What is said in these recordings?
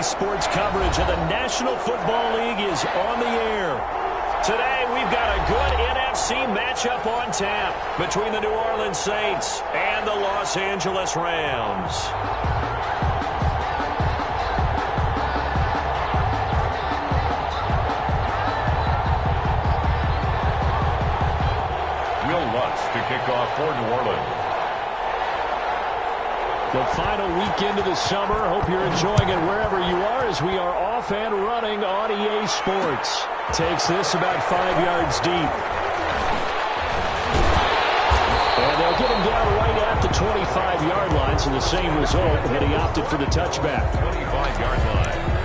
EA Sports coverage of the National Football League is on the air. Today, we've got a good NFC matchup on tap between the New Orleans Saints and the Los Angeles Rams. To kick off for New Orleans. The final weekend of the summer. Hope you're enjoying it wherever you are as we are off and running on EA Sports. Takes this about 5 yards deep. And they'll get him down right at the 25-yard line, so the same result, and he opted for the touchback. 25-yard line.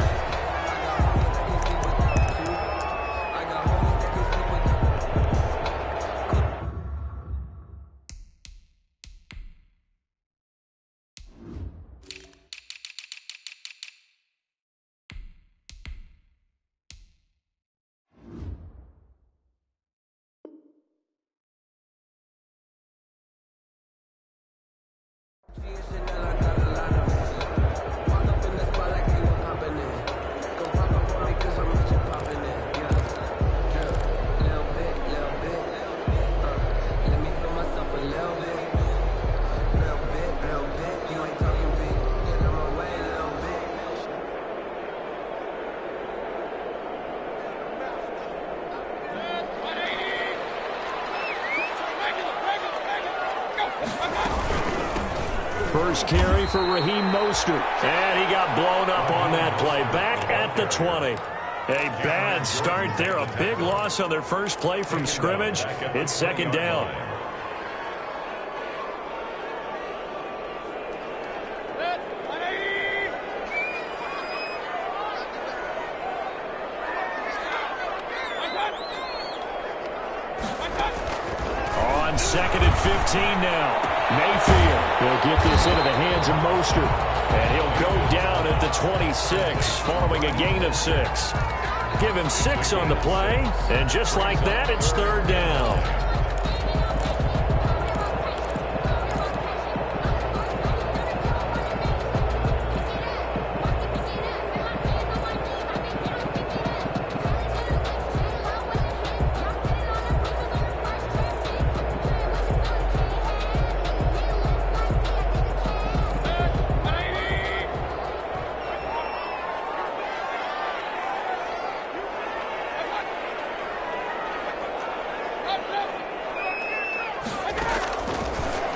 First carry for Raheem Mostert. And he got blown up on that play. Back at the 20. A bad start there. A big loss on their first play from scrimmage. It's second down. On second and 15 now. Mayfield will get this into the hands of Mostert. And he'll go down at the 26 following a gain of 6. Give him 6 on the play. And just like that, it's third down.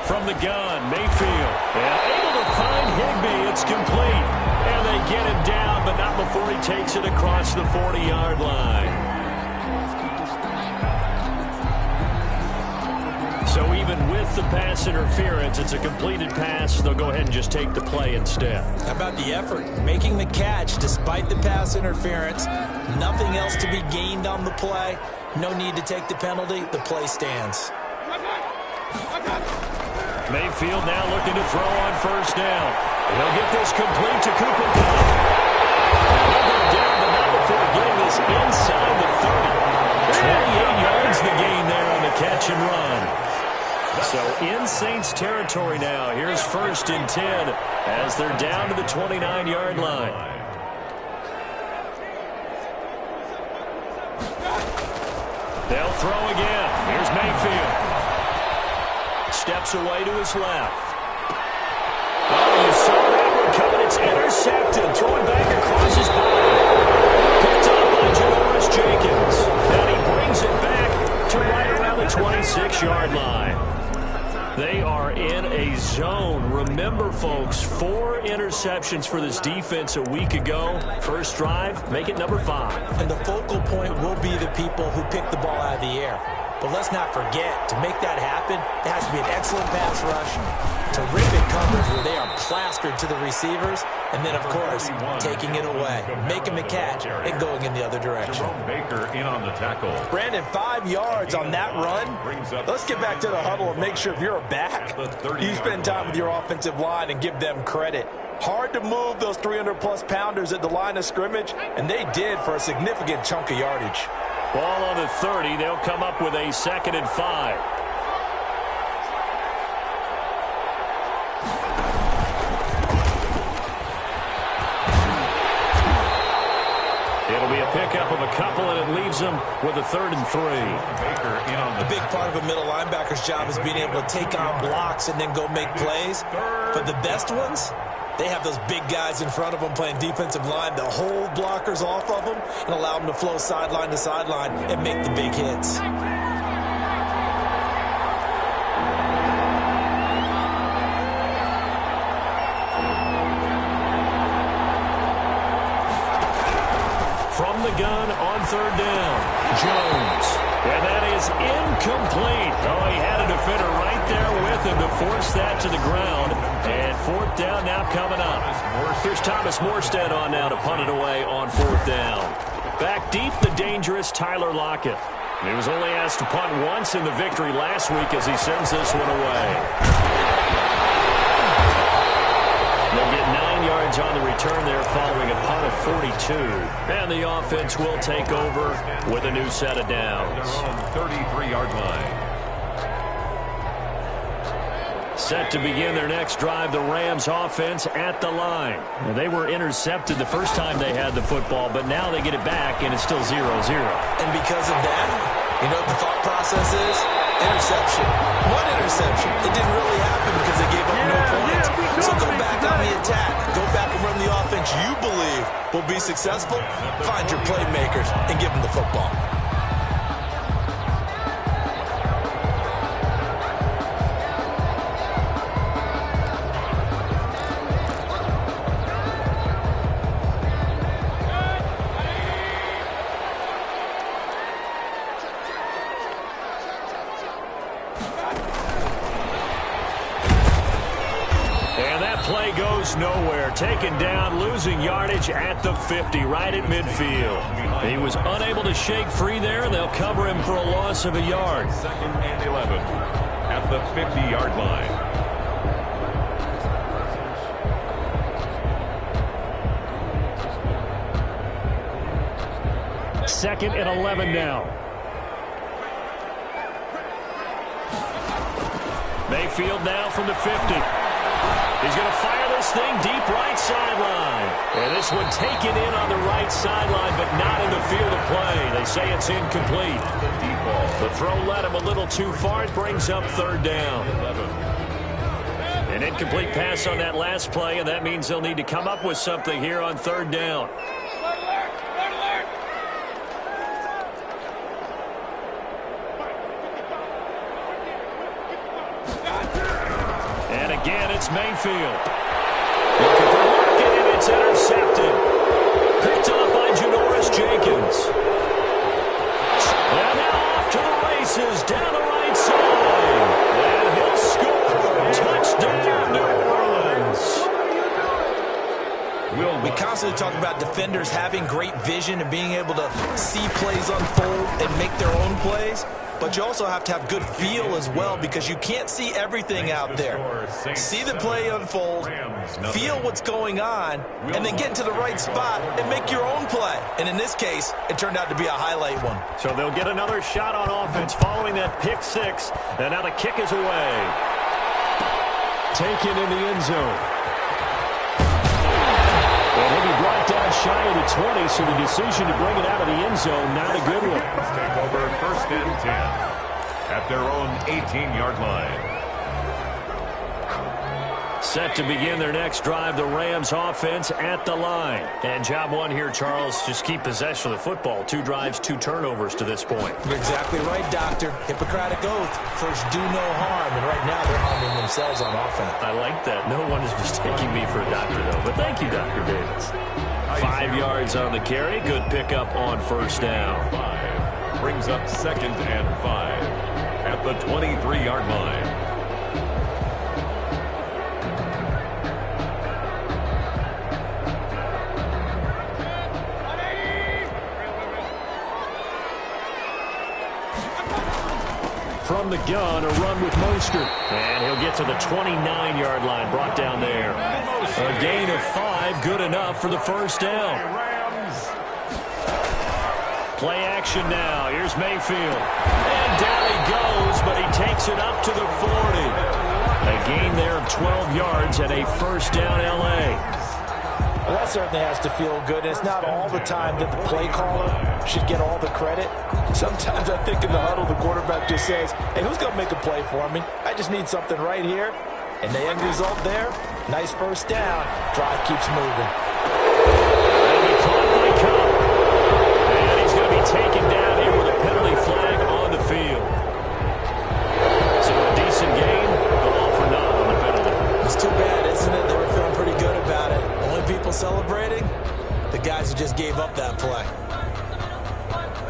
From the gun, Mayfield. And able to find Higbee. It's complete. And they get him down, but not before he takes it across the 40-yard line. So even with the pass interference, it's a completed pass. They'll go ahead and just take the play instead. How about the effort? Making the catch despite the pass interference. Nothing else to be gained on the play. No need to take the penalty. The play stands. Mayfield now looking to throw on first down. He'll get this complete to Cooper Kupp. He'll go down, but not before getting this inside the 30. 28 yards the gain there on the catch and run. So in Saints territory now. Here's first and 10 as they're down to the 29-yard line. They'll throw again. Here's Mayfield. Steps away to his left. Oh, you saw that one coming. It's intercepted. Throwing back across his body. Picked up by Janoris Jenkins. And he brings it back to right around the 26-yard line. They are in a zone. Remember, folks, 4 interceptions for this defense a week ago. First drive, make it number 5. And the focal point will be the people who pick the ball out of the air. But let's not forget, to make that happen, there has to be an excellent pass rush, terrific coverage where they are plastered to the receivers, and then, of course, taking it away, making the catch, and going in the other direction. Baker in on the tackle. Brandon, 5 yards on that run. Let's get back to the huddle and make sure if you're a back, you spend time with your offensive line and give them credit. Hard to move those 300-plus pounders at the line of scrimmage, and they did for a significant chunk of yardage. Ball on the 30. They'll come up with a second and 5. pickup of a couple, and it leaves them with a 3rd and 3. Baker in on the A big part of a middle linebacker's job is being able to take on blocks and then go make plays. But the best ones, they have those big guys in front of them playing defensive line to hold blockers off of them and allow them to flow sideline to sideline and make the big hits. From the gun on 3rd down, Jones. And that is incomplete. Oh, he had a defender right there with him to force that to the ground. And 4th down now coming up. Here's Thomas Morstead on now to punt it away on 4th down. Back deep, the dangerous Tyler Lockett. He was only asked to punt once in the victory last week as he sends this one away. They'll get 9 yards on the return there following a punt of 42. And the offense will take over with a new set of downs. their own 33-yard line. Set to begin their next drive, the Rams offense at the line. Now, they were intercepted the first time they had the football, but now they get it back, and it's still 0-0. And because of that, you know what the thought process is? Interception. One interception. It didn't really happen because they gave up no points. So go back on the attack. Go back and run the offense you believe will be successful. Find your playmakers and give them the football. Play goes nowhere. Taken down, losing yardage at the 50, right at midfield. He was unable to shake free there, and they'll cover him for a loss of a yard. 2nd and 11 at the 50-yard line. Second and 11 now. Mayfield now from the 50. He's going to fire this thing deep right sideline. And this one taken in on the right sideline, but not in the field of play. They say it's incomplete. The throw led him a little too far. It brings up 3rd down. An incomplete pass on that last play, and that means they'll need to come up with something here on 3rd down. And again, it's Mayfield. Looking for Lockett, and it's intercepted. Picked up by Janoris Jenkins. And now off to the races, down the right side. And he'll score. Touchdown, New Orleans. We constantly talk about defenders having great vision and being able to see plays unfold and make their own plays. But you also have to have good feel as well because you can't see everything out there. See the play unfold, feel what's going on, and then get into the right spot and make your own play. And in this case, it turned out to be a highlight one. So they'll get another shot on offense following that pick 6. And now the kick is away. Taken in the end zone. And he'll be brought down shy of the 20, so the decision to bring it out of the end zone, not a good one. Take over 1st and 10 at their own 18-yard line. Set to begin their next drive, the Rams offense at the line. And job one here, Charles, just keep possession of the football. 2 drives, 2 turnovers to this point. You're exactly right, Doctor. Hippocratic oath. First, do no harm. And right now, they're harming themselves on offense. I like that. No one is mistaking me for a doctor, though. But thank you, Dr. Davis. 5 yards on the carry. Good pickup on 1st down. 5 brings up 2nd and 5 at the 23-yard line. From the gun, a run with Mostert. And he'll get to the 29-yard line, brought down there. A gain of 5, good enough for the 1st down. Play action now. Here's Mayfield. And down he goes, but he takes it up to the 40. A gain there of 12 yards and a 1st down, L.A. Well, that certainly has to feel good. It's not all the time that the play caller should get all the credit. Sometimes I think in the huddle, the quarterback just says, hey, who's going to make a play for me? I just need something right here. And the end result there, nice first down. Drive keeps moving. And he caught by Cup. And he's going to be taken down here with a penalty flag on the field. So a decent gain, but all for naught on the penalty. It's too bad, isn't it? They were feeling pretty good about it. Only people celebrating, the guys who just gave up that play.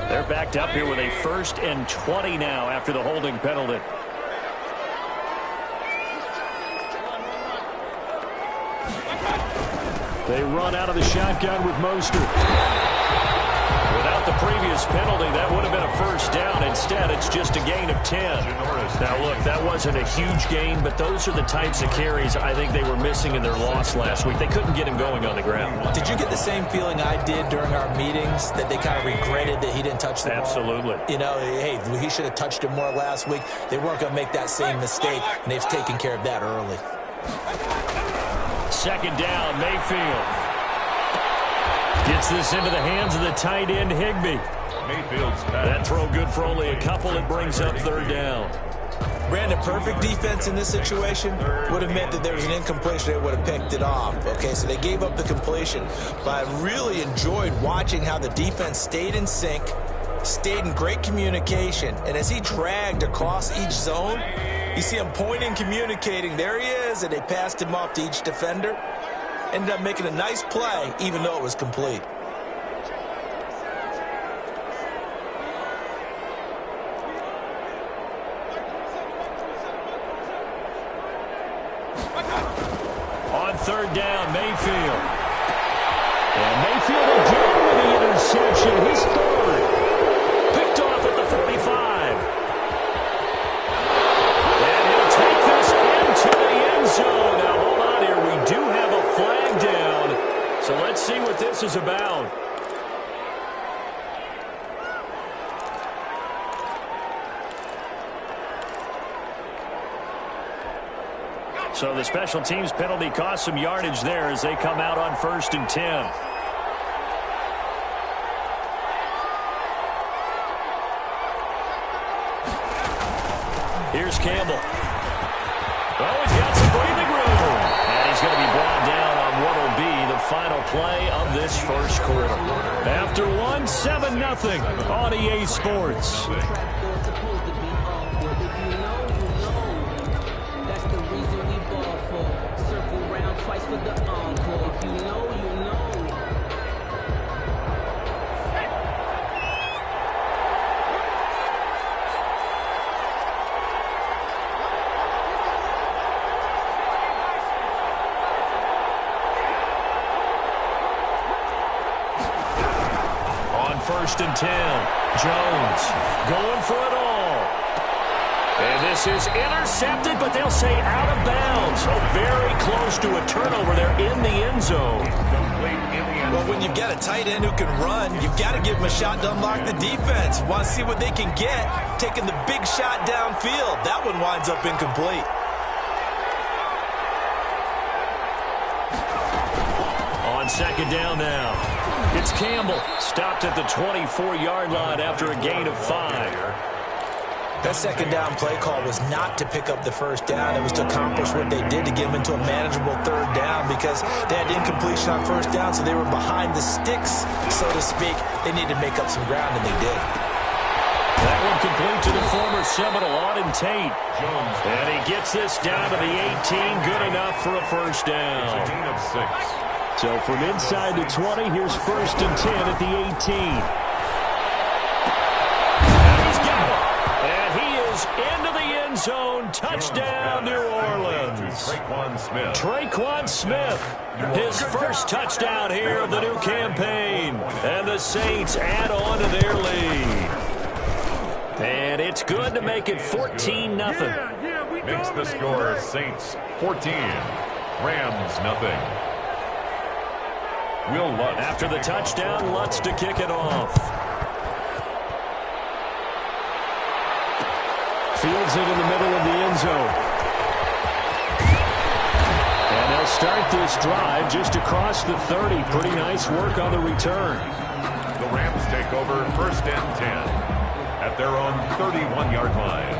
They're backed up here with a 1st and 20 now after the holding penalty. They run out of the shotgun with Mostert. Without the previous penalty, that would have been a first down. Instead, it's just a gain of 10. Now, look, that wasn't a huge gain, but those are the types of carries I think they were missing in their loss last week. They couldn't get him going on the ground. Did you get the same feeling I did during our meetings, that they kind of regretted that he didn't touch the ball? Absolutely. You know, hey, he should have touched it more last week. They weren't going to make that same mistake, and they've taken care of that early. 2nd down, Mayfield. Gets this into the hands of the tight end, Higbee. Mayfield's pass. That throw good for only a couple. It brings up 3rd down. Brandon, perfect defense in this situation would have meant that there was an incompletion. They would have picked it off. Okay, so they gave up the completion. But I really enjoyed watching how the defense stayed in sync, stayed in great communication. And as he dragged across each zone, you see him pointing, communicating. There he is, and they passed him off to each defender. Ended up making a nice play, even though it was complete. On 3rd down, Mayfield. And Mayfield again with the interception. His 3rd. Picked off at the 45. And he'll take this into the end zone. Now, hold on here. We do have a flag down. So let's see what this is about. So the special teams penalty cost some yardage there as they come out on 1st and 10. Here's Campbell. Oh, he's got some breathing room. And he's going to be brought down on what will be the final play of this 1st quarter. After 1, 7-0 on EA Sports. On 1st and 10, Jones going for it all. And this is intercepted, but they'll say out of bounds. So very close to a turnover there in the end zone. Well, when you've got a tight end who can run, you've got to give him a shot to unlock the defense. Want to see what they can get, taking the big shot downfield. That one winds up incomplete. On 2nd down now, it's Campbell. Stopped at the 24-yard line after a gain of 5. That 2nd down play call was not to pick up the 1st down. It was to accomplish what they did to get them into a manageable 3rd down because they had incompletion on 1st down, so they were behind the sticks, so to speak. They needed to make up some ground, and they did. That one complete to the former Seminole, Auden Tate. And he gets this down to the 18, good enough for a 1st down. It's a gain of 6. So from inside the 20, here's 1st and 10 at the 18. Into the end zone, touchdown, New Orleans. Traquan Smith, his first touchdown here of the new campaign. And the Saints add on to their lead. And it's good to make it 14-0. Makes the score Saints 14, Rams nothing. Will Lutz. After the touchdown, Lutz to kick it off. Fields it in the middle of the end zone. And they'll start this drive just across the 30. Pretty nice work on the return. The Rams take over 1st and 10 at their own 31-yard line.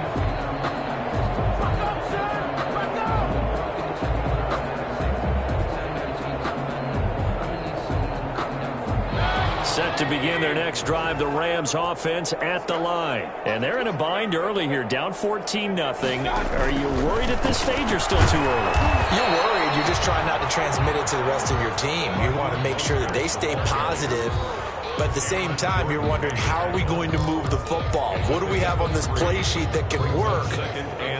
Set to begin their next drive, the Rams offense at the line. And they're in a bind early here, down 14-0. Are you worried at this stage or still too early? You're worried. You're just trying not to transmit it to the rest of your team. You want to make sure that they stay positive. But at the same time, you're wondering, how are we going to move the football? What do we have on this play sheet that can work?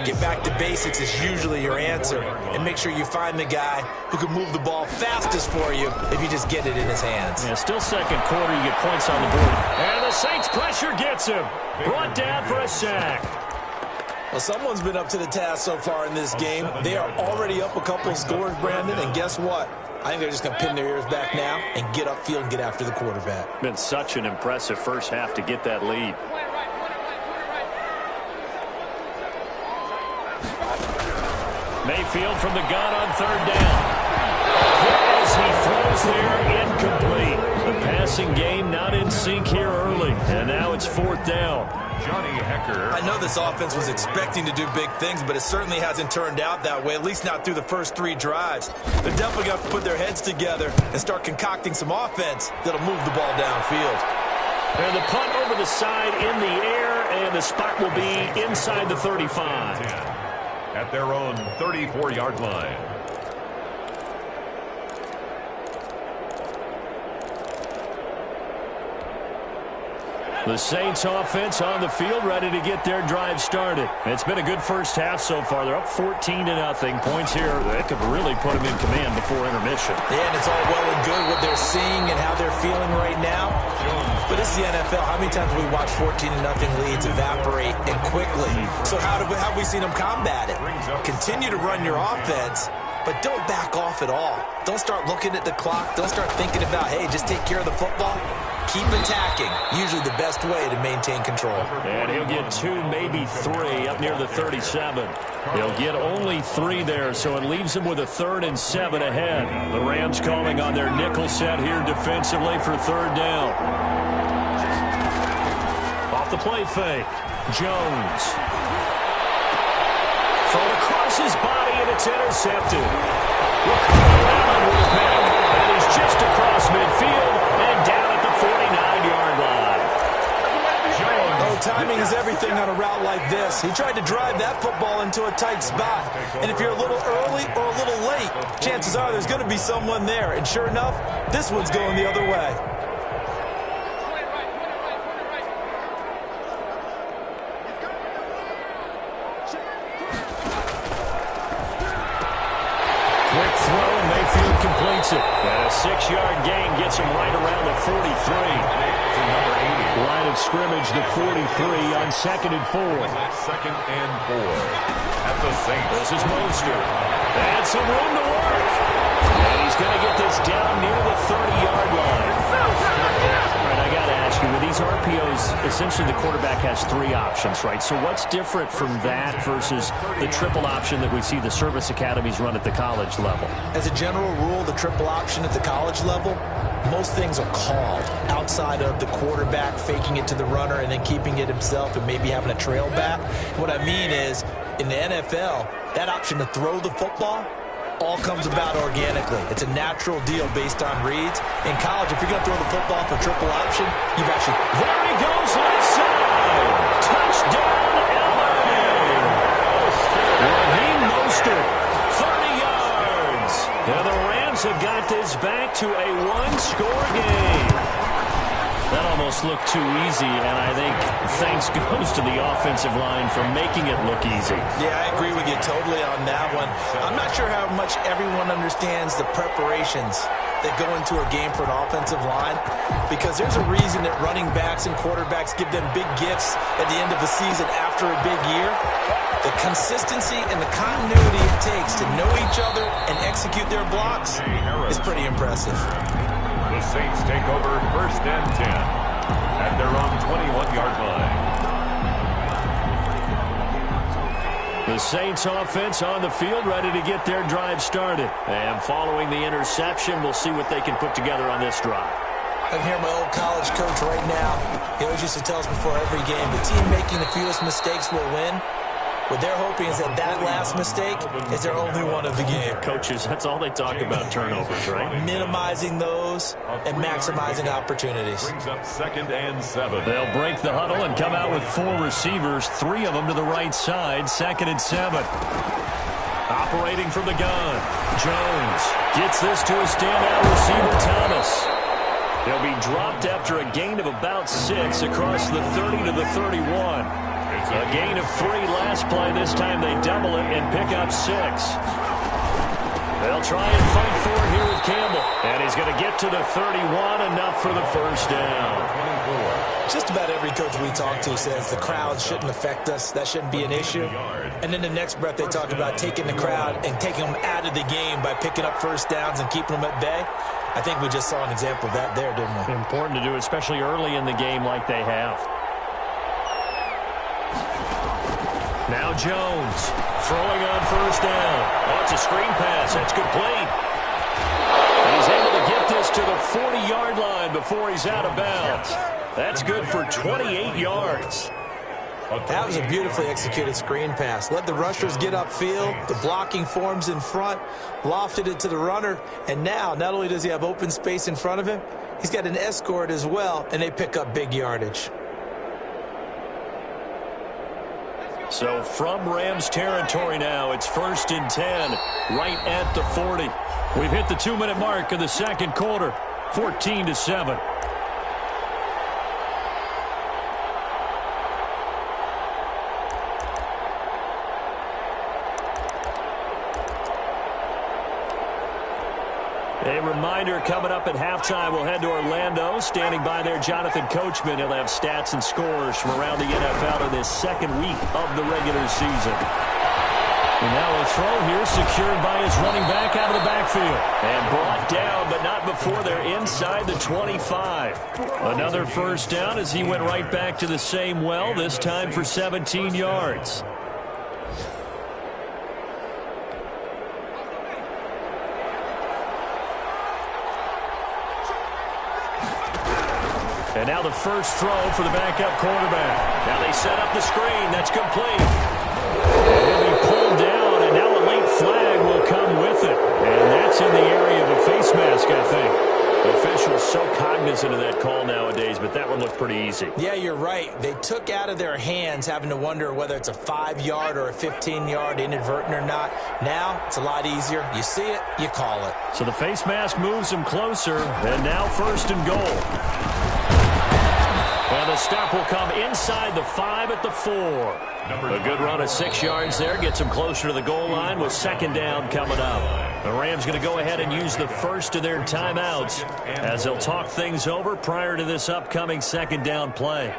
Get back to basics is usually your answer. And make sure you find the guy who can move the ball fastest for you if you just get it in his hands. Yeah, still second quarter, you get points on the board. And the Saints pressure gets him. Brought down for a sack. Well, someone's been up to the task so far in this game. They are already up a couple of scores, Brandon, and guess what? I think they're just going to pin their ears back now and get upfield and get after the quarterback. Been such an impressive first half to get that lead. Mayfield from the gun on 3rd down. As he throws there, incomplete. The passing game not in sync here early, and now it's 4th down. Johnny Hecker. I know this offense was expecting to do big things, but it certainly hasn't turned out that way, at least not through the first 3 drives. They're definitely going to have to put their heads together and start concocting some offense that'll move the ball downfield. And the punt over the side in the air, and the spot will be inside the 35. At their own 34-yard line. The Saints offense on the field, ready to get their drive started. It's been a good first half so far. They're up 14-0. Points here that could really put them in command before intermission. Yeah, and it's all well and good what they're seeing and how they're feeling right now. But this is the NFL. How many times have we watched 14-0 leads evaporate and quickly? So how have we seen them combat it? Continue to run your offense, but don't back off at all. Don't start looking at the clock. Don't start thinking about, hey, just take care of the football. Keep attacking. Usually the best way to maintain control. And he'll get 2, maybe 3 up near the 37. He'll get only 3 there, so it leaves him with a 3rd and 7 ahead. The Rams calling on their nickel set here defensively for 3rd down. Off the play fake. Jones. Thrown across his body, and it's intercepted. Allen with a pick. And he's just across midfield and down at the 49-yard line. Oh, timing is everything on a route like this. He tried to drive that football into a tight spot. And if you're a little early or a little late, chances are there's going to be someone there. And sure enough, this one's going the other way. Quick throw, Mayfield completes it. And a 6-yard gain gets him right around the 43. Line of scrimmage, the 43 on 2nd and 4. 2nd and 4 at the Saints. This is Mostert. And some room to work. And he's going to get this down near the 30-yard line. All right, I got to ask you, with these RPOs, essentially the quarterback has 3 options, right? So what's different from that versus the triple option that we see the service academies run at the college level? As a general rule, the triple option at the college level, most things are called outside of the quarterback faking it to the runner and then keeping it himself and maybe having a trail back. What I mean is, in the NFL, that option to throw the football all comes about organically. It's a natural deal based on reads. In college, if you're going to throw the football for triple option, you've actually... There he goes, left side. Touchdown, LA. Raheem Mostert, 30 yards. And the Rams have got this back to a 1-score game. That almost looked too easy, and I think thanks goes to the offensive line for making it look easy. Yeah, I agree with you totally on that one. I'm not sure how much everyone understands the preparations that go into a game for an offensive line, because there's a reason that running backs and quarterbacks give them big gifts at the end of the season after a big year. The consistency and the continuity it takes to know each other and execute their blocks is pretty impressive. The Saints take over 1st and 10 at their own 21-yard line. The Saints offense on the field, ready to get their drive started. And following the interception, we'll see what they can put together on this drive. I can hear my old college coach right now. He always used to tell us before every game, the team making the fewest mistakes will win. What they're hoping is that last mistake is their only one of the game. Coaches, that's all they talk about, turnovers, right? Minimizing those and maximizing opportunities. Brings up 2nd and 7. They'll break the huddle and come out with 4 receivers, 3 of them to the right side, 2nd and 7. Operating from the gun, Jones gets this to a standout receiver, Thomas. He'll be dropped after a gain of about 6 across the 30 to the 31. A gain of 3 last play. This time they double it and pick up 6. They'll try and fight for it here with Campbell. And he's going to get to the 31, enough for the first down. Just about every coach we talk to says the crowd shouldn't affect us. That shouldn't be an issue. And in the next breath, they talk about taking the crowd and taking them out of the game by picking up first downs and keeping them at bay. I think we just saw an example of that there, didn't we? Important to do, especially early in the game like they have. Now Jones throwing on first down. Oh, it's a screen pass. That's complete. And he's able to get this to the 40-yard line before he's out of bounds. That's good for 28 yards. That was a beautifully executed screen pass. Let the rushers get upfield. The blocking forms in front. Lofted it to the runner. And now, not only does he have open space in front of him, he's got an escort as well, and they pick up big yardage. So from Rams territory now, it's 1st and 10, right at the 40. We've hit the 2-minute mark of the second quarter, 14-7. A reminder, coming up at halftime, we'll head to Orlando. Standing by there, Jonathan Coachman. He'll have stats and scores from around the NFL in this second week of the regular season. And now a throw here secured by his running back out of the backfield. And brought down, but not before they're inside the 25. Another first down as he went right back to the same well, this time for 17 yards. And now the first throw for the backup quarterback. Now they set up the screen. That's complete. And he'll be pulled down, and now a late flag will come with it. And that's in the area of a face mask, I think. Officials so cognizant of that call nowadays, but that one looked pretty easy. Yeah, you're right. They took out of their hands having to wonder whether it's a 5-yard or a 15-yard inadvertent or not. Now it's a lot easier. You see it, you call it. So the face mask moves him closer, and now 1st and goal. And the stop will come inside the 5 at the 4. A good run of 6 yards there. Gets him closer to the goal line with 2nd down coming up. The Rams going to go ahead and use the first of their timeouts as they'll talk things over prior to this upcoming 2nd down play.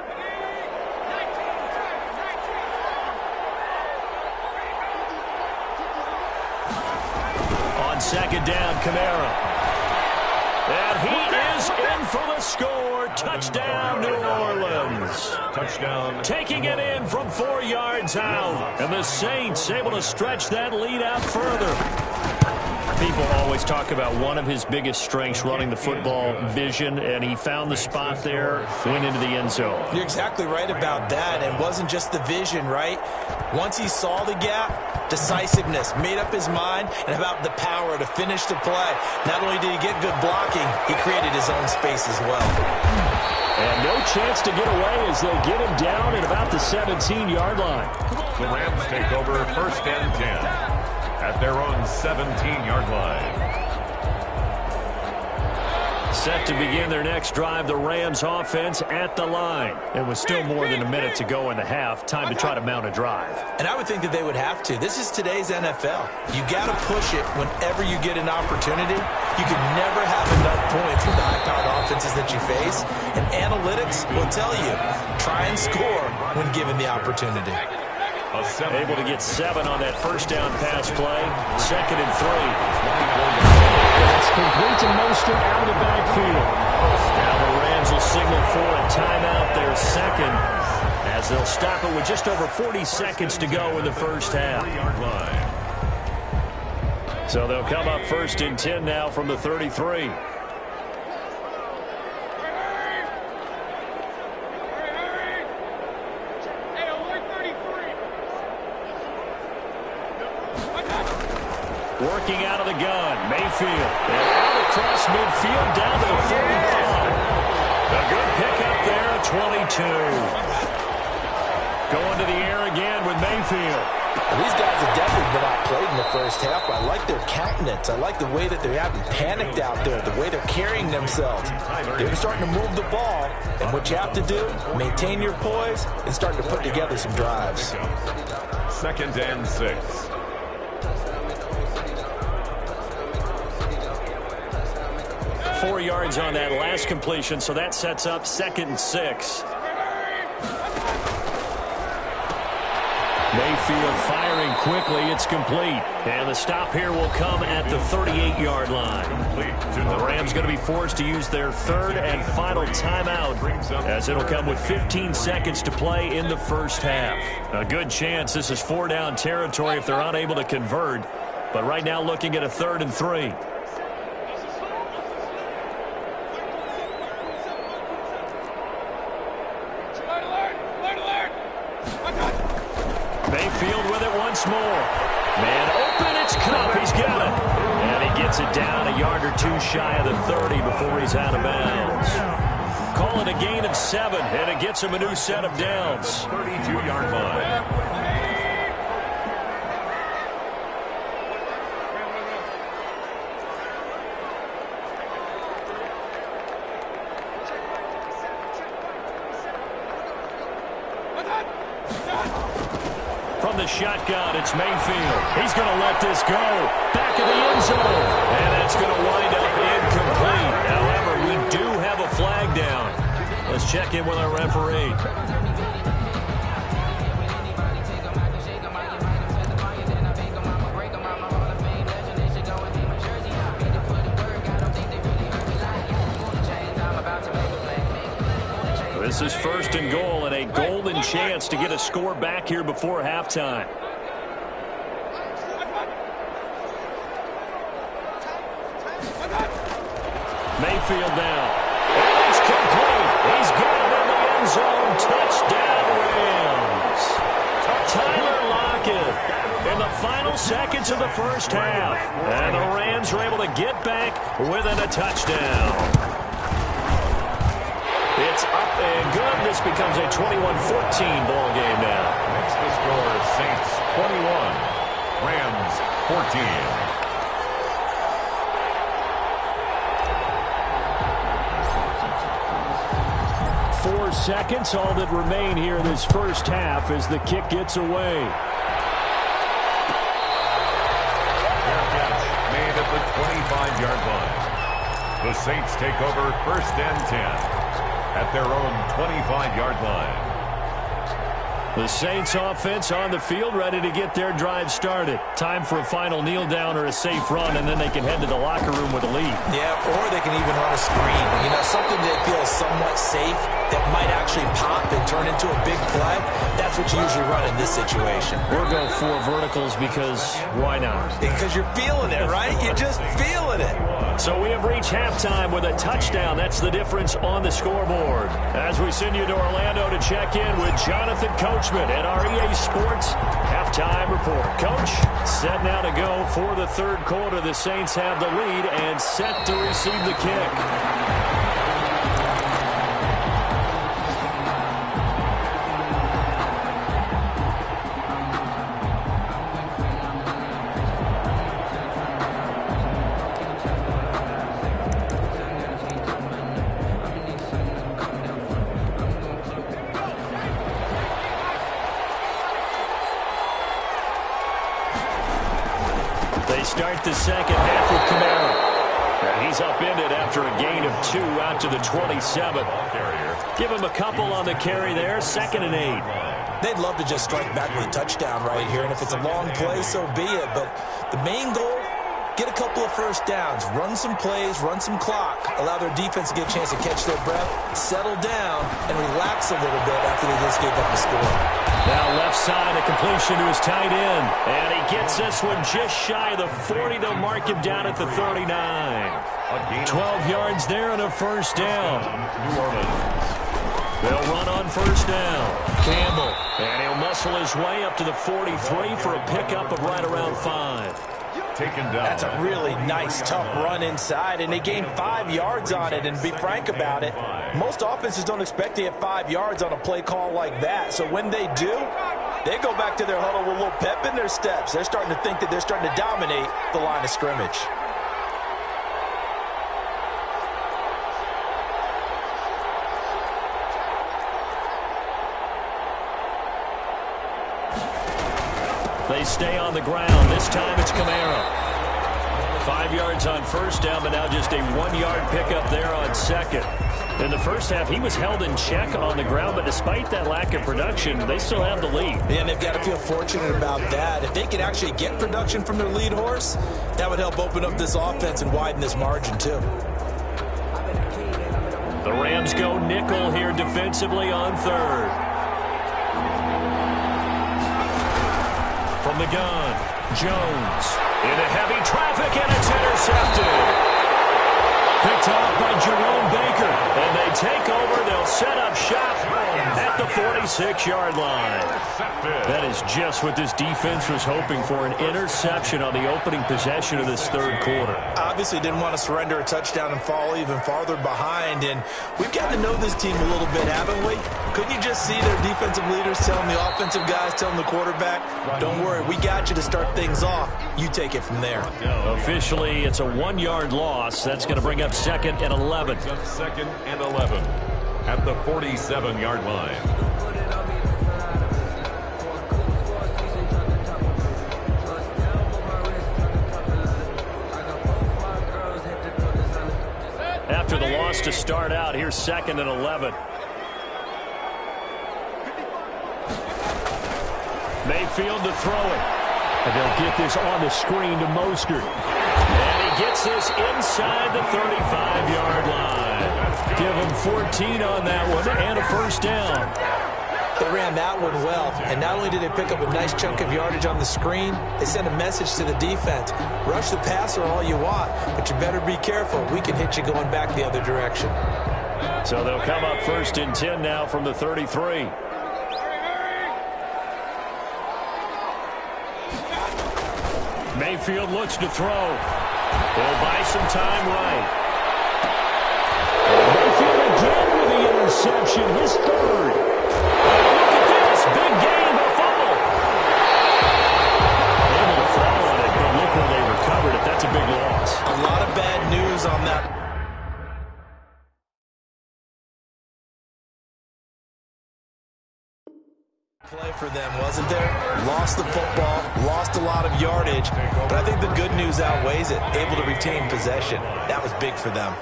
On 2nd down, Kamara. And he is in for the score. Touchdown, New Orleans. Touchdown. Taking it in from 4 yards out. And the Saints able to stretch that lead out further. People always talk about one of his biggest strengths, running the football, vision, and he found the spot there, went into the end zone. You're exactly right about that. And it wasn't just the vision, right? Once he saw the gap, decisiveness, made up his mind, and about the power to finish the play. Not only did he get good blocking, he created his own space as well. And no chance to get away as they get him down at about the 17-yard line. The Rams take over 1st and 10 at their own 17-yard line. Set to begin their next drive, the Rams offense at the line. It was still more than a minute to go in the half. Time to try to mount a drive. And I would think that they would have to. This is today's NFL. You got to push it whenever you get an opportunity. You can never have enough points with the high-powered offenses that you face. And analytics will tell you, try and score when given the opportunity. Able to get 7 on that first down pass play. 2nd and 3. That's complete to Mostert out of the backfield. Now the Rams will signal for a timeout, their second, as as they'll stop it with just over 40 seconds to go in the first half. So they'll come up first and 10 now from the 33. Working out of the gun, Mayfield. And out across midfield down to the 45. A good pickup there at 22. Going to the air again with Mayfield. These guys have definitely been outplayed in the first half. I like their countenance. I like the way that they haven't panicked out there, the way they're carrying themselves. They're starting to move the ball, and what you have to do, maintain your poise and start to put together some drives. 2nd and 6. Four yards on that last completion, so that sets up 2nd and 6. Mayfield firing quickly. It's complete. And the stop here will come at the 38-yard line. The Rams going to be forced to use their third and final timeout, as it'll come with 15 seconds to play in the first half. A good chance this is 4-down territory if they're unable to convert. But right now looking at a 3rd and 3. Mayfield with it once more. Man open, it's Cup. He's got it. And he gets it down a yard or two shy of the 30 before he's out of bounds. Call it a gain of 7, and it gets him a new set of downs. 32-yard line. From the shotgun, it's Mayfield. He's going to let this go. Back of the end zone. And that's going to wind up incomplete. However, we do have a flag down. Let's check in with our referee. This is 1st and goal and a golden chance to get a score back here before halftime. Mayfield down. And it's complete. He's got it in the end zone. Touchdown, Rams. Tyler Lockett in the final seconds of the first half. And the Rams are able to get back within a touchdown. It's up and good. This becomes a 21-14 ball game now. Next the score, Saints 21, Rams 14. 4 seconds, all that remain here in this first half as the kick gets away. Fair catch made at the 25-yard line. The Saints take over 1st and 10. At their own 25-yard line. The Saints offense on the field, ready to get their drive started. Time for a final kneel down or a safe run, and then they can head to the locker room with a lead. Yeah, or they can even run a screen. You know, something that feels somewhat safe that might actually pop and turn into a big play. That's what you usually run in this situation. We'll go 4 verticals because why not? Because you're feeling it, right? You're just feeling it. So we have reached halftime with a touchdown. That's the difference on the scoreboard. As we send you to Orlando to check in with Jonathan Coachman at our EA Sports halftime report. Coach, set now to go for the 3rd quarter. The Saints have the lead and set to receive the kick. They start the second half with Kamara. And he's upended after a gain of 2 out to the 27. Give him a couple on the carry there. 2nd and 8. They'd love to just strike back with a touchdown right here, and if it's a long play, so be it. But the main goal, get a couple of first downs, run some plays, run some clock, allow their defense to get a chance to catch their breath, settle down, and relax a little bit after they just gave up the score. Now left side, a completion to his tight end. And he gets this one just shy of the 40. They'll mark him down at the 39. 12 yards there and a first down. New Orleans. They'll run on first down. Campbell. And he'll muscle his way up to the 43 for a pickup of right around 5. Taken down. That's a really nice, tough run inside, and they gained 5 yards on it. And to be frank about it, most offenses don't expect to get 5 yards on a play call like that. So when they do, they go back to their huddle with a little pep in their steps. They're starting to think that they're starting to dominate the line of scrimmage. They stay on the ground. This time it's Camaro. 5 yards on first down, but now just a 1-yard pickup there on second. In the first half, he was held in check on the ground, but despite that lack of production, they still have the lead. And they've got to feel fortunate about that. If they could actually get production from their lead horse, that would help open up this offense and widen this margin too. The Rams go nickel here defensively on third. From the gun, Jones into heavy traffic, and it's intercepted. Picked off by Jerome Baker, and they take over. They'll set up shop at the 46-yard line. That is just what this defense was hoping for, an interception on the opening possession of this third quarter. Obviously didn't want to surrender a touchdown and fall even farther behind, and we've gotten to know this team a little bit, haven't we? Couldn't you just see their defensive leaders telling the offensive guys, telling the quarterback, don't worry, we got you to start things off. You take it from there. Officially, it's a 1-yard loss. That's going to bring up second and 11. Second and 11 at the 47-yard line. After the loss to start out, here's second and 11. Mayfield to throw it. And they'll get this on the screen to Mostert. And he gets this inside the 35-yard line. Give him 14 on that one and a first down. They ran that one well, and not only did they pick up a nice chunk of yardage on the screen, they sent a message to the defense. Rush the passer all you want, but you better be careful. We can hit you going back the other direction. So they'll come up first and 10 now from the 33. Mayfield looks to throw. They'll buy some time right. Mayfield again with the interception, his third. Look at this, big gain, but fumble. Able to fall on it, but look where they recovered it. That's a big loss. A lot of bad news on that. Play for them, wasn't there? Lost the football, lost a lot of yardage, but I think the good news outweighs it. Able to retain possession. That was big for them.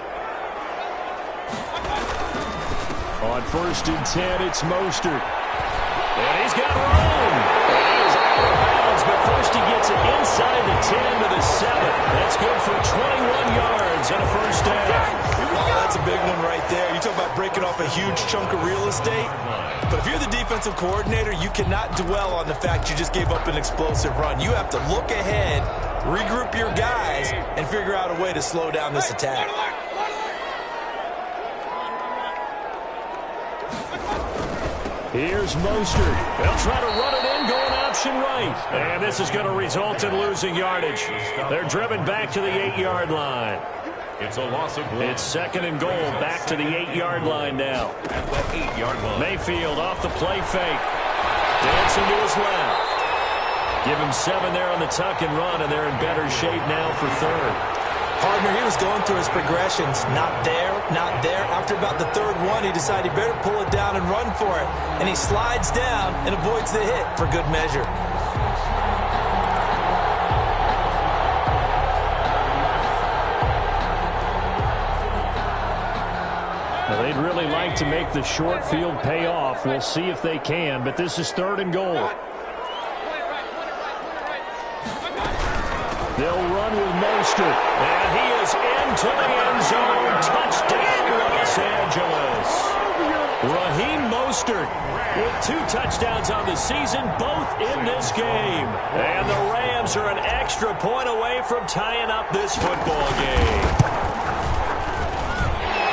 On first and 10, it's Mostert. And he's got room. And he is out of bounds, but first he gets it inside the 10 to the 7. That's good for 21 yards and a first down. Oh, that's a big one right there. You talk about breaking off a huge chunk of real estate. But if you're the defensive coordinator, you cannot dwell on the fact you just gave up an explosive run. You have to look ahead, regroup your guys, and figure out a way to slow down this attack. Here's Mostert. They'll try to run it in, going option right. And this is going to result in losing yardage. They're driven back to the 8-yard line. It's a loss of one. It's second and goal, back to the 8-yard line now. At the 8-yard line. Mayfield off the play fake. Dancing to his left. Give him 7 there on the tuck and run, and they're in better shape now for third. Partner, he was going through his progressions. Not there, not there. After about the third one, he decided he better pull it down and run for it. And he slides down and avoids the hit for good measure. Now, they'd really like to make the short field pay off. We'll see if they can, but this is third and goal. They'll run with Mostert. And he is into the end zone. Touchdown, Los Angeles. Raheem Mostert with 2 touchdowns on the season, both in this game. And the Rams are an extra point away from tying up this football game.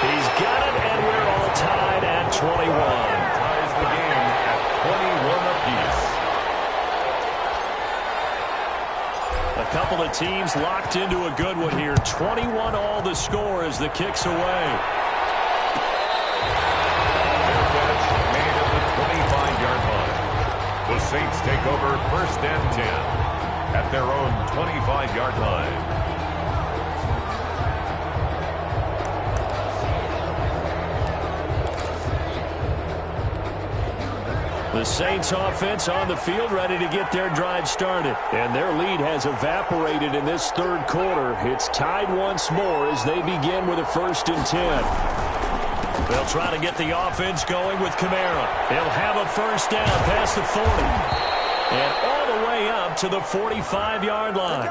He's got it, and we're all tied at 21. Ties the game at 21 apiece. A couple of teams locked into a good one here. 21 all the score as the kick's away. Their catch made at the 25-yard line. The Saints take over 1st and 10 at their own 25-yard line. The Saints offense on the field, ready to get their drive started. And their lead has evaporated in this 3rd quarter. It's tied once more as they begin with a 1st and 10. They'll try to get the offense going with Kamara. He'll have a 1st down past the 40. And all the way up to the 45-yard line.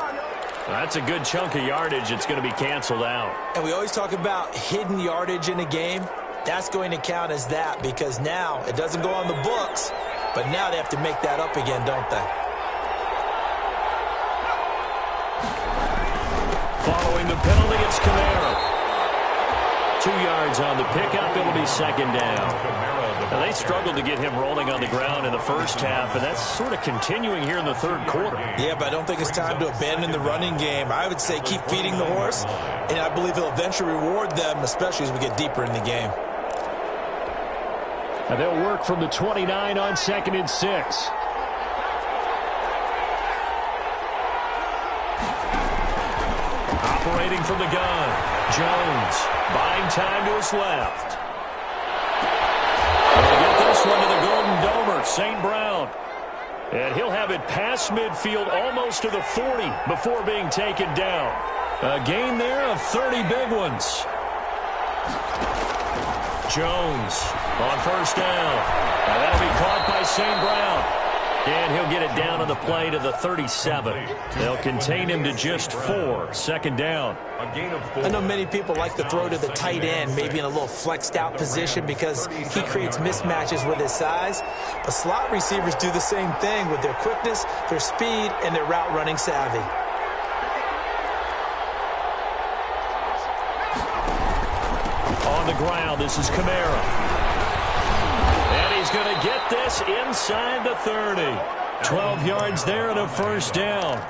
That's a good chunk of yardage. It's going to be canceled out. And we always talk about hidden yardage in a game. That's going to count as that because now it doesn't go on the books, but now they have to make that up again, don't they? Following the penalty, it's Kamara. 2 yards on the pickup. It'll be 2nd down. Now, they struggled to get him rolling on the ground in the first half, and that's sort of continuing here in the 3rd quarter. Yeah, but I don't think it's time to abandon the running game. I would say keep feeding the horse, and I believe he'll eventually reward them, especially as we get deeper in the game. Now they'll work from the 29 on 2nd and 6. Operating from the gun. Jones buying time to his left. They'll get this one to the Golden Domer, St. Brown. And he'll have it past midfield almost to the 40 before being taken down. A gain there of 30 big ones. Jones on 1st down. Now that'll be caught by St. Brown. And he'll get it down on the play to the 37. They'll contain him to just 4. 2nd down. A gain of 4. I know many people like to throw to the tight end, maybe in a little flexed out position because he creates mismatches with his size. But slot receivers do the same thing with their quickness, their speed, and their route running savvy. On the ground, this is Kamara. And he's going to get this inside the 30. 12 yards there and a 1st down.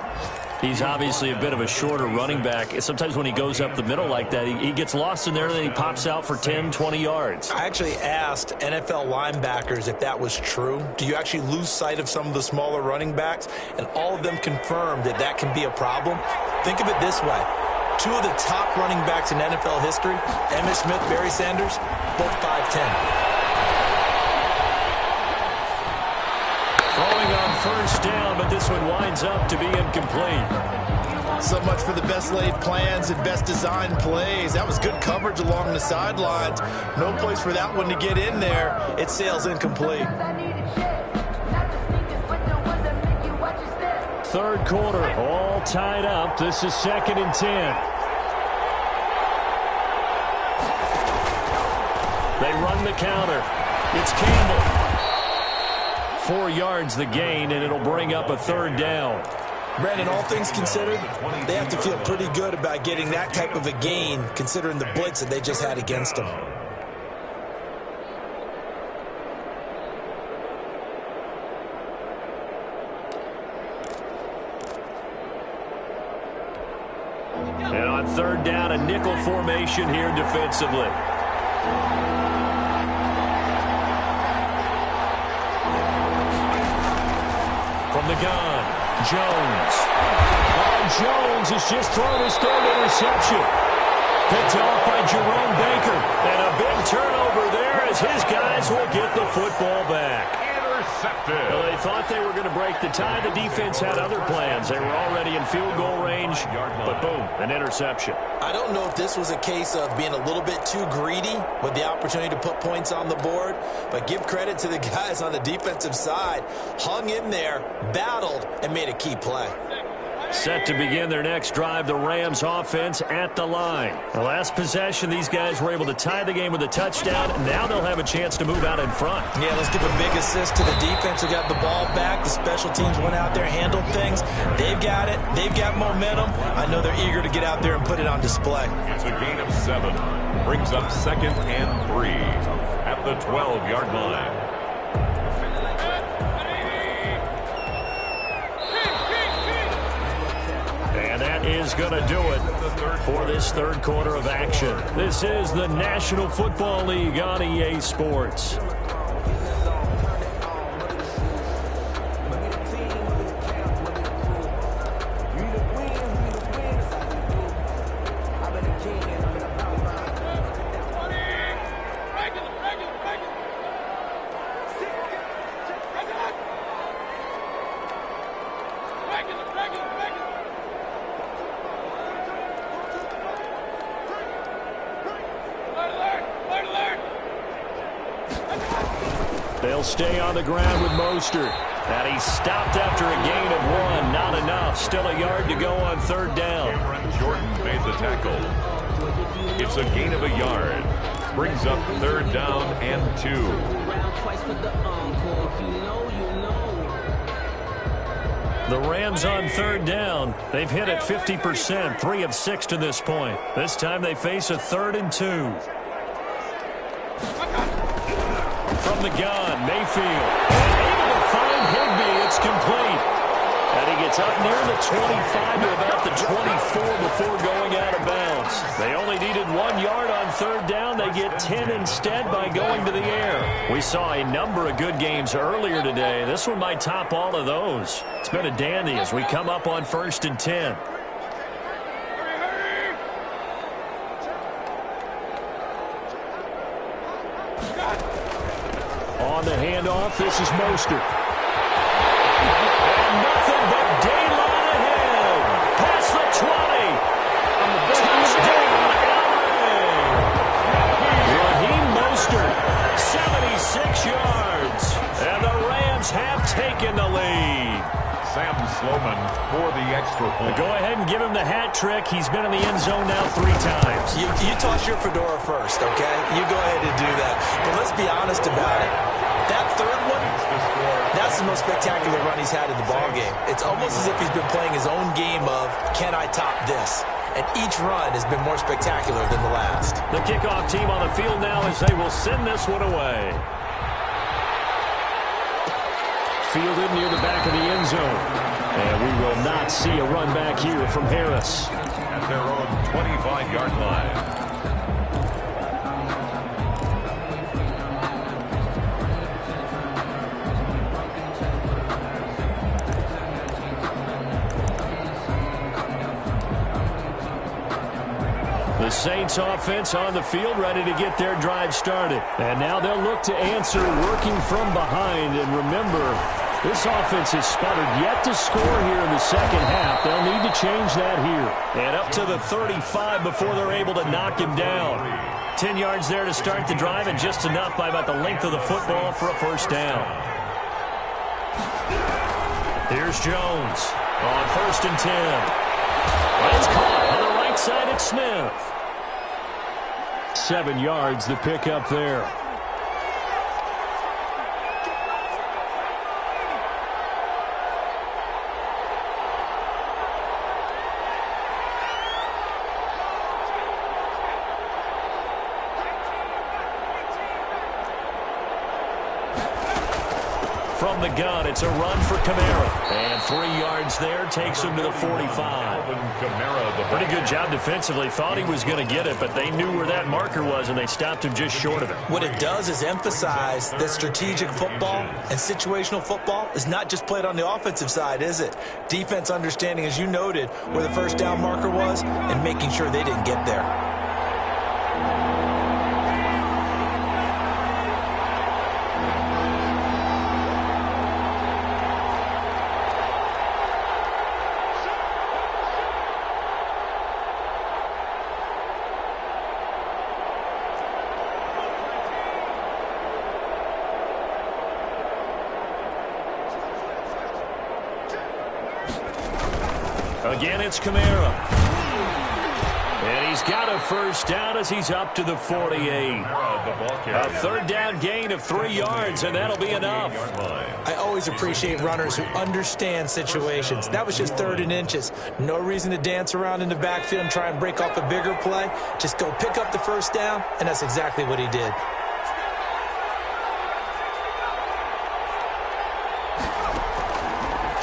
He's obviously a bit of a shorter running back. Sometimes when he goes up the middle like that, he gets lost in there and then he pops out for 10, 20 yards. I actually asked NFL linebackers if that was true. Do you actually lose sight of some of the smaller running backs? And all of them confirmed that that can be a problem. Think of it this way. 2 of the top running backs in NFL history, Emmitt Smith, Barry Sanders, both 5'10". Throwing on 1st down, but this one winds up to be incomplete. So much for the best laid plans and best designed plays. That was good coverage along the sidelines. No place for that one to get in there. It sails incomplete. 3rd quarter, all tied up. This is 2nd and 10. They run the counter. It's Campbell. 4 yards the gain, and it'll bring up a 3rd down. Brandon, all things considered, they have to feel pretty good about getting that type of a gain, considering the blitz that they just had against them. And on 3rd down, a nickel formation here defensively. From the gun, Jones. Oh, Jones has just thrown his 3rd interception. Picked off by Jerome Baker. And a big turnover there as his guys will get the football back. Intercepted. Well, they thought they were going to break the tie. The defense had other plans. They were already in field goal range, but boom, an interception. I don't know if this was a case of being a little bit too greedy with the opportunity to put points on the board, but give credit to the guys on the defensive side. Hung in there, battled, and made a key play. Set to begin their next drive, the Rams offense at the line. The last possession, these guys were able to tie the game with a touchdown. Now they'll have a chance to move out in front. Yeah, let's give a big assist to the defense who got the ball back. The special teams went out there, handled things. They've got it. They've got momentum. I know they're eager to get out there and put it on display. It's a gain of 7. Brings up 2nd and 3 at the 12-yard line. And that is going to do it for this third quarter of action. This is the National Football League on EA Sports. They'll stay on the ground with Mostert. And he stopped after a gain of 1. Not enough. Still a yard to go on third down. Cameron Jordan made the tackle. It's a gain of a yard. Brings up 3rd down and 2. The Rams on 3rd down. They've hit it 50%, 3 of 6 to this point. This time they face a 3rd and 2. From the gun, Mayfield. And able to find Higbee. It's complete. And he gets up near the 25 to about the 24 before going out of bounds. They only needed 1 yard on 3rd down. They get 10 instead by going to the air. We saw a number of good games earlier today. This one might top all of those. It's been a dandy as we come up on 1st and 10. On the handoff, this is Mostert. And nothing but daylight ahead. Past the 20. Touchdown, LA. Raheem Mostert, 76 yards. And the Rams have taken the lead. Sam Sloman for the extra point. Go ahead and give him the hat trick. He's been in the end zone now 3 times. You toss your fedora first, okay? You go ahead and do that. But let's be honest about it. That third one, that's the most spectacular run he's had in the ballgame. It's almost as if he's been playing his own game of, can I top this? And each run has been more spectacular than the last. The kickoff team on the field now as they will send this one away. Fielded near the back of the end zone. And we will not see a run back here from Harris. At their own 25-yard line. The Saints offense on the field ready to get their drive started. And now they'll look to answer working from behind. And remember, this offense has sputtered yet to score here in the second half. They'll need to change that here. And up to the 35 before they're able to knock him down. 10 yards there to start the drive and just enough by about the length of the football for a first down. Here's Jones on 1st and 10. It's caught on the right side at Smith. 7 yards the pick up there. From the gun, it's a run for Kamara. And 3 yards there takes him to the 45. Pretty good job defensively. Thought he was going to get it, but they knew where that marker was, and they stopped him just short of it. What it does is emphasize that strategic football and situational football is not just played on the offensive side, is it? Defense understanding, as you noted, where the first down marker was and making sure they didn't get there. Again, it's Kamara. And he's got a first down as he's up to the 48. A third down gain of 3 yards, and that'll be enough. I always appreciate runners who understand situations. That was just 3rd and inches. No reason to dance around in the backfield and try and break off a bigger play. Just go pick up the first down, and that's exactly what he did.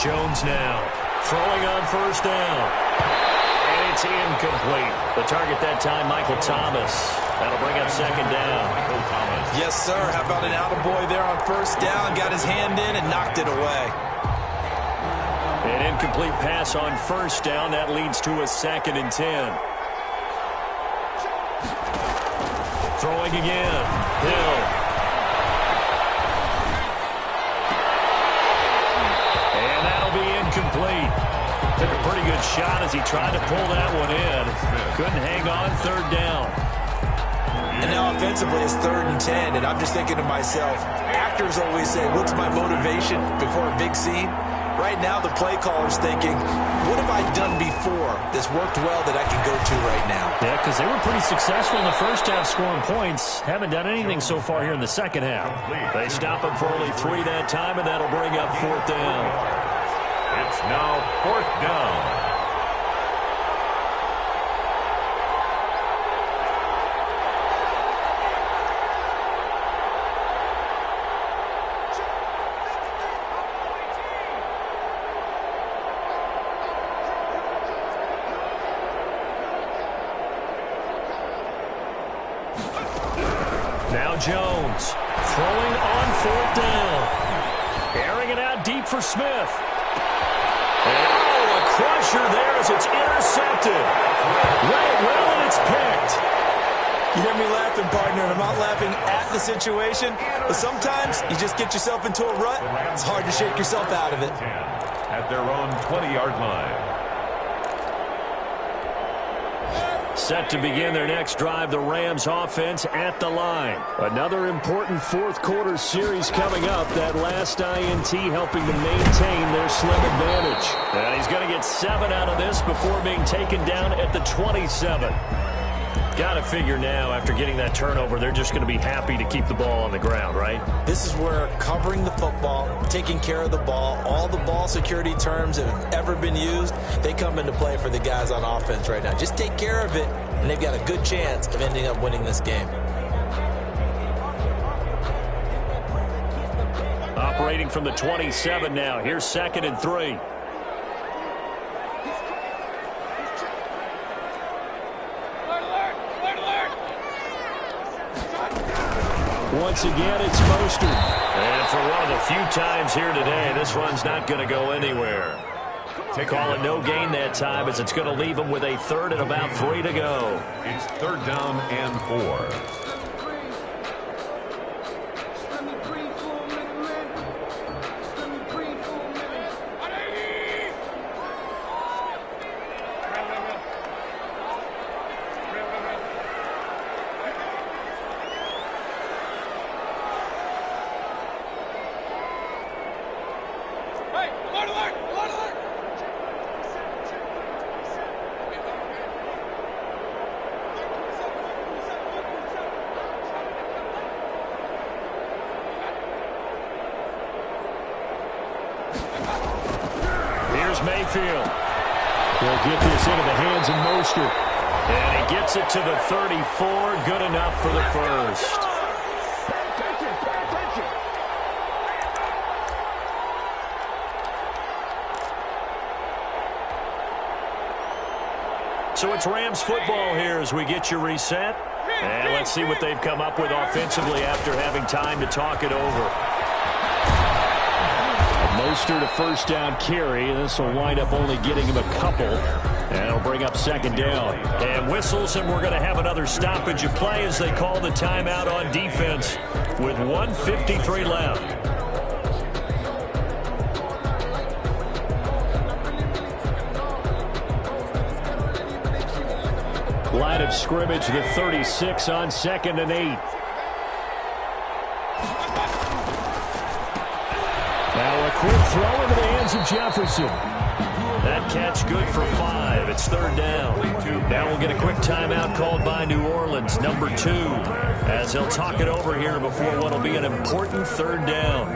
Jones now throwing on first down. And it's incomplete. The target that time, Michael Thomas. That'll bring up second down. Yes, sir. How about an attaboy there on first down? Got his hand in and knocked it away. An incomplete pass on first down. That leads to a 2nd and 10. Throwing again. Hill. And that'll be incomplete. Took a pretty good shot as he tried to pull that one in. Couldn't hang on 3rd down. And now offensively it's 3rd and 10, and I'm just thinking to myself, actors always say, what's my motivation before a big scene? Right now the play caller's thinking, what have I done before that's worked well that I can go to right now? Yeah, because they were pretty successful in the first half scoring points. Haven't done anything so far here in the second half. They stop him for only 3 that time, and that'll bring up 4th down. It's now 4th down. Now Jones throwing on 4th down. Airing it out deep for Smith. And a crusher there as it's intercepted. Read it well, and it's picked. You hear me laughing, partner, and I'm not laughing at the situation, but sometimes you just get yourself into a rut. It's hard to shake yourself out of it. At their own 20-yard line. Set to begin their next drive, the Rams offense at the line. Another important 4th quarter series coming up. That last INT helping to maintain their slim advantage. And he's going to get 7 out of this before being taken down at the 27. Got to figure now, after getting that turnover, they're just going to be happy to keep the ball on the ground, right? This is where covering the football, taking care of the ball, all the ball security terms that have ever been used, they come into play for the guys on offense right now. Just take care of it, and they've got a good chance of ending up winning this game. Operating from the 27 now. Here's 2nd and 3. Once again, it's Mostert. And for one of the few times here today, this run's not going to go anywhere. Call it no gain that time, as it's going to leave them with a 3rd and about 3 to go. It's 3rd down and 4. Mayfield will get this into the hands of Mostert. And he gets it to the 34. Good enough for the first. So it's Rams football here as we get you reset. And let's see what they've come up with offensively after having time to talk it over. Mostert a first down carry. This will wind up only getting him a couple. And it'll bring up second down. And whistles, and we're going to have another stoppage of play as they call the timeout on defense with 1:53 left. Line of scrimmage, the 36 on 2nd and 8. Now a quick throw into the hands of Jefferson. That catch, good for 5. It's third down. Now we'll get a quick timeout called by New Orleans, number 2, as they'll talk it over here before what will be an important third down.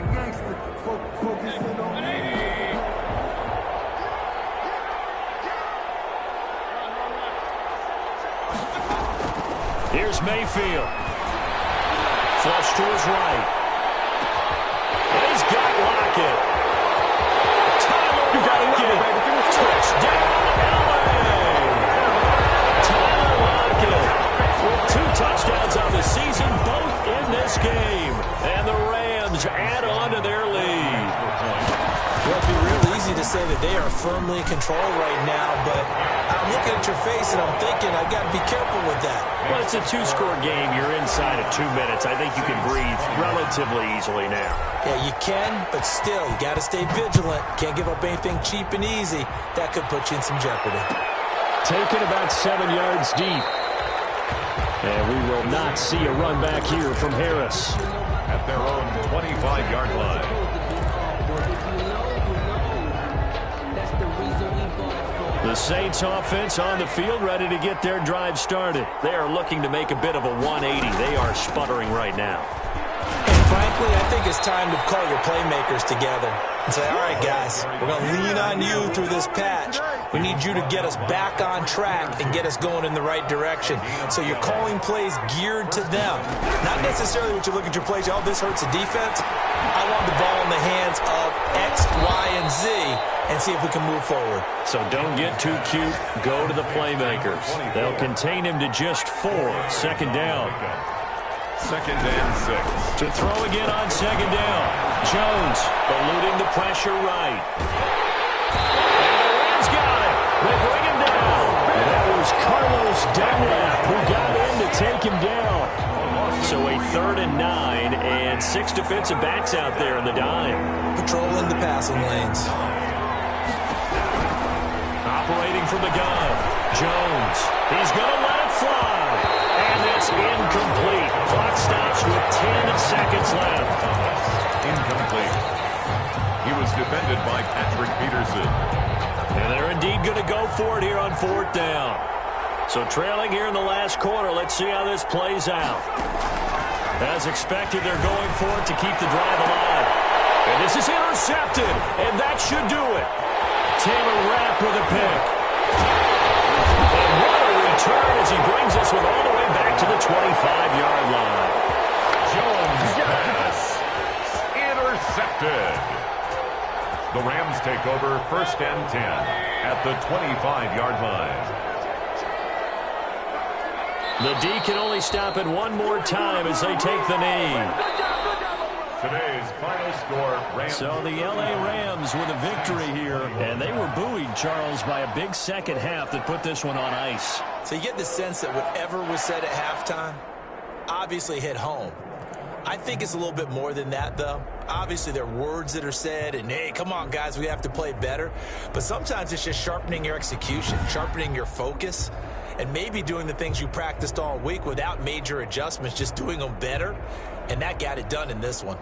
Here's Mayfield. Flush to his right. And he's got Lockett. Tyler Lockett. Touchdown, LA. Tyler Lockett with 2 touchdowns on the season, both in this game. And the Rams add on to their lead. Well, it'd be real easy to say that they are firmly in control right now, but I'm looking at your face and I'm thinking I got to be careful with that. Well, it's a 2-score game. You're inside of 2 minutes. I think you can breathe relatively easily now. Yeah, you can, but still, you got to stay vigilant. Can't give up anything cheap and easy. That could put you in some jeopardy. Taken about 7 yards deep. And we will not see a run back here from Harris. At their own 25-yard line. The Saints offense on the field, ready to get their drive started. They are looking to make a bit of a 180. They are sputtering right now. And frankly, I think it's time to call your playmakers together and say, all right, guys, we're going to lean on you through this patch. We need you to get us back on track and get us going in the right direction. So you're calling plays geared to them. Not necessarily what you look at your plays, oh, this hurts the defense. I want the ball in the hands of X, Y, and Z and see if we can move forward. So don't get too cute. Go to the playmakers. They'll contain him to just 4. Second down. 2nd and 6. To throw again on 2nd down. Jones eluding the pressure right. And the Rams got it. They bring him down. And that was Carlos Dunlap who got in to take him down. So a 3rd and 9 and 6 defensive backs out there in the dime. Patrolling the passing lanes. Operating from the gun. Jones. He's going to let it fly. And that's incomplete. Clock stops with 10 seconds left. Incomplete. He was defended by Patrick Peterson. And they're indeed going to go for it here on 4th down. So trailing here in the last quarter, let's see how this plays out. As expected, they're going for it to keep the drive alive. And this is intercepted, and that should do it. Taylor Rapp with a pick. And what a return as he brings us with all the way back to the 25-yard line. Jones pass. Intercepted. The Rams take over 1st and 10 at the 25-yard line. The D can only stop it one more time as they take the knee. Today's final score, Rams. So the L.A. Rams with a victory here, and they were buoyed, Charles, by a big second half that put this one on ice. So you get the sense that whatever was said at halftime obviously hit home. I think it's a little bit more than that, though. Obviously, there are words that are said, and, hey, come on, guys, we have to play better. But sometimes it's just sharpening your execution, sharpening your focus, and maybe doing the things you practiced all week without major adjustments, just doing them better. And that got it done in this one.